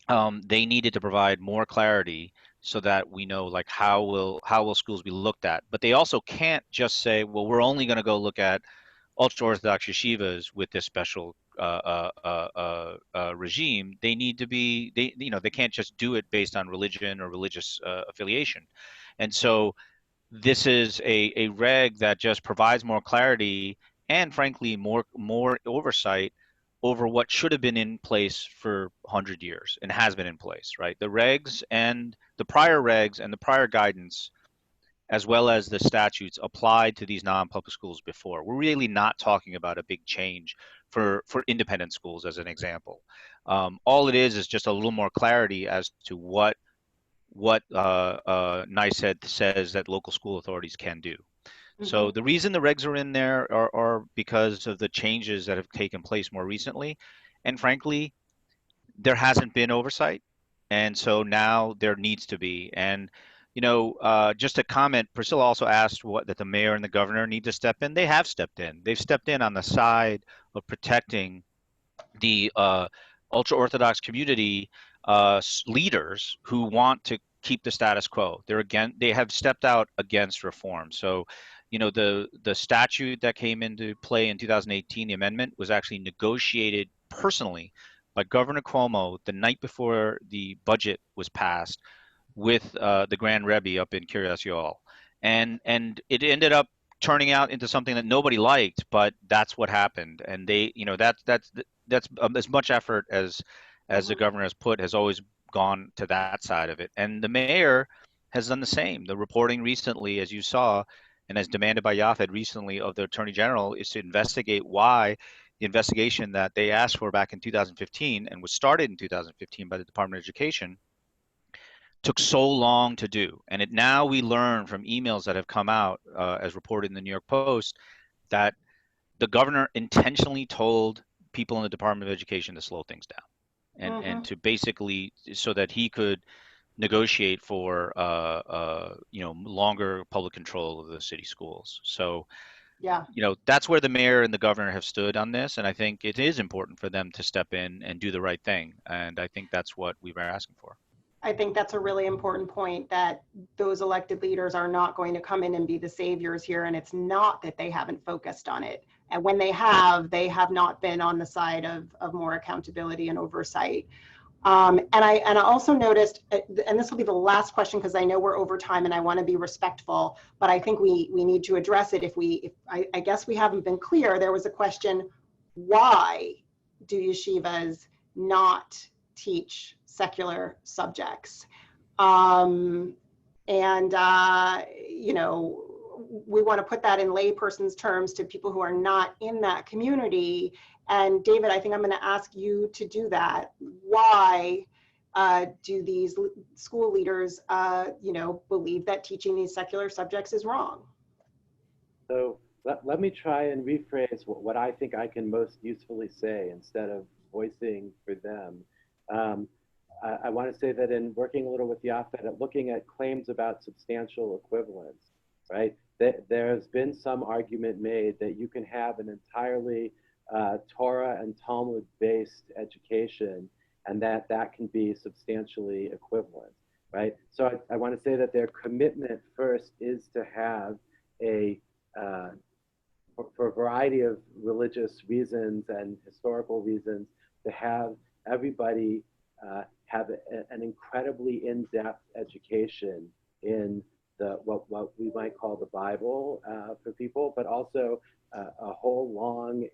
they needed to provide more clarity so that we know like how will schools be looked at. But they also can't just say, well, we're only going to go look at ultra-Orthodox yeshivas with this special regime. They need to be, they can't just do it based on religion or religious affiliation. And so this is a reg that just provides more clarity and frankly more oversight over what should have been in place for 100 years and has been in place, right? The regs and the prior regs and the prior guidance, as well as the statutes applied to these non-public schools before. We're really not talking about a big change for independent schools as an example. All it is just a little more clarity as to what NYSED says that local school authorities can do. So the reason the regs are in there are because of the changes that have taken place more recently. And frankly, there hasn't been oversight. And so now there needs to be. And, just a comment, Priscilla also asked that the mayor and the governor need to step in. They have stepped in. They've stepped in on the side of protecting the ultra-Orthodox community leaders who want to keep the status quo. They have stepped out against reform. So, the statute that came into play in 2018, the amendment, was actually negotiated personally by Governor Cuomo the night before the budget was passed with the Grand Rebbe up in Kiryas Yoel, and it ended up turning out into something that nobody liked, but that's what happened. And they, that's as much effort as the governor has put has always gone to that side of it. And the mayor has done the same. The reporting recently, as you saw, and as demanded by Yaffed recently of the Attorney General, is to investigate why the investigation that they asked for back in 2015 and was started in 2015 by the Department of Education took so long to do. And now we learn from emails that have come out, as reported in the New York Post, that the governor intentionally told people in the Department of Education to slow things down and to basically, so that he could negotiate for longer public control of the city schools. So Yeah. That's where the mayor and the governor have stood on this, and I think it is important for them to step in and do the right thing, and I think that's what we were asking for. I think that's a really important point, that those elected leaders are not going to come in and be the saviors here. And it's not that they haven't focused on it. And when they have not been on the side of more accountability and oversight. And I also noticed, and this will be the last question because I know we're over time and I want to be respectful, but I think we need to address it. I guess we haven't been clear. There was a question, why do yeshivas not teach secular subjects? We want to put that in layperson's terms to people who are not in that community. And David, I think I'm going to ask you to do that. Why do these school leaders, believe that teaching these secular subjects is wrong? So let me try and rephrase what I think I can most usefully say instead of voicing for them. I want to say that in working a little with Yaffed, looking at claims about substantial equivalence, right? There's been some argument made that you can have an entirely Torah and Talmud-based education, and that can be substantially equivalent, right? So I want to say that their commitment first is to have for a variety of religious reasons and historical reasons, to have everybody have an incredibly in-depth education in what we might call the Bible for people, but also a whole long,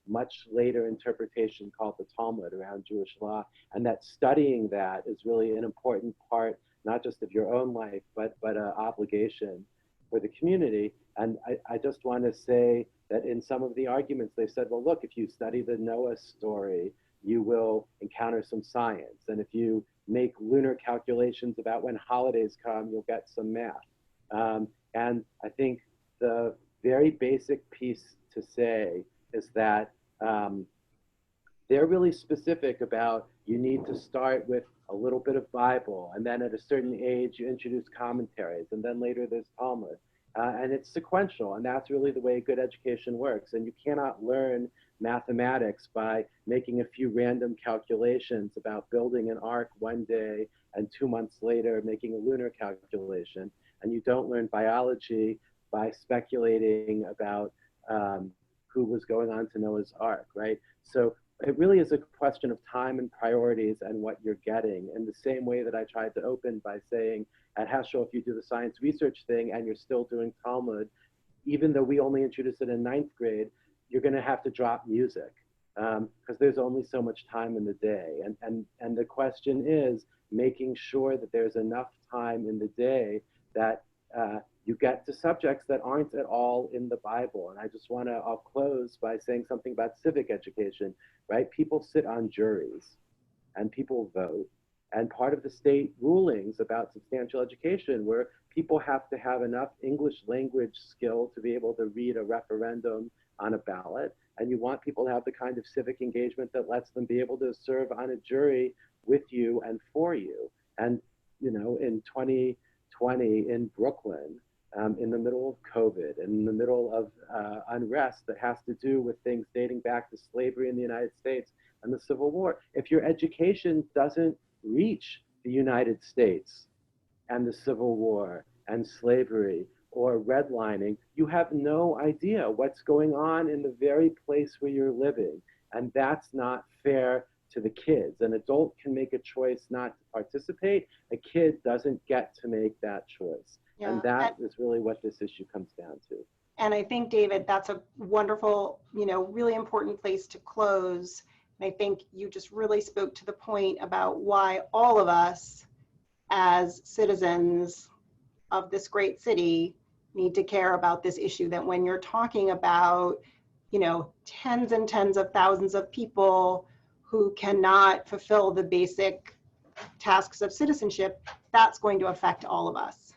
much later interpretation called the Talmud around Jewish law, and that studying that is really an important part, not just of your own life, but an obligation for the community. And I just want to say that in some of the arguments, they said, well, look, if you study the Noah story, you will encounter some science. And if you make lunar calculations about when holidays come, you'll get some math. And I think the very basic piece to say is that they're really specific about, you need to start with a little bit of Bible, and then at a certain age, you introduce commentaries, and then later there's Talmud. And it's sequential, and that's really the way good education works. And you cannot learn mathematics by making a few random calculations about building an ark one day and 2 months later making a lunar calculation. And you don't learn biology by speculating about who was going on to Noah's Ark, right? So it really is a question of time and priorities and what you're getting, in the same way that I tried to open by saying, at Heschel, if you do the science research thing and you're still doing Talmud, even though we only introduced it in 9th grade, you're going to have to drop music because there's only so much time in the day. And the question is making sure that there's enough time in the day that you get to subjects that aren't at all in the Bible. And I just want to, I'll close by saying something about civic education, right? People sit on juries and people vote. And part of the state rulings about substantial education where people have to have enough English language skill to be able to read a referendum on a ballot. And you want people to have the kind of civic engagement that lets them be able to serve on a jury with you and for you. And, you know, in 2020 in Brooklyn, in the middle of COVID, in the middle of unrest that has to do with things dating back to slavery in the United States and the Civil War, if your education doesn't reach the United States and the Civil War and slavery, or redlining, you have no idea what's going on in the very place where you're living. And that's not fair to the kids. An adult can make a choice not to participate. A kid doesn't get to make that choice. Yeah. And that is really what this issue comes down to. And I think, David, that's a wonderful, really important place to close. And I think you just really spoke to the point about why all of us as citizens of this great city need to care about this issue, that when you're talking about, tens and tens of thousands of people who cannot fulfill the basic tasks of citizenship, that's going to affect all of us.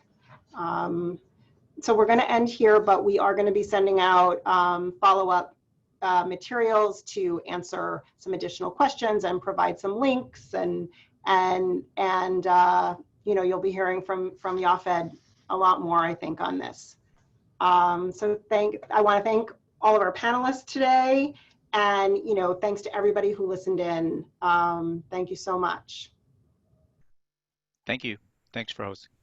So we're going to end here, but we are going to be sending out follow-up materials to answer some additional questions and provide some links, and you'll be hearing from Yaffed a lot more, I think, on this. So I want to thank all of our panelists today, and thanks to everybody who listened in. Thank you so much. Thank you. Thanks for hosting.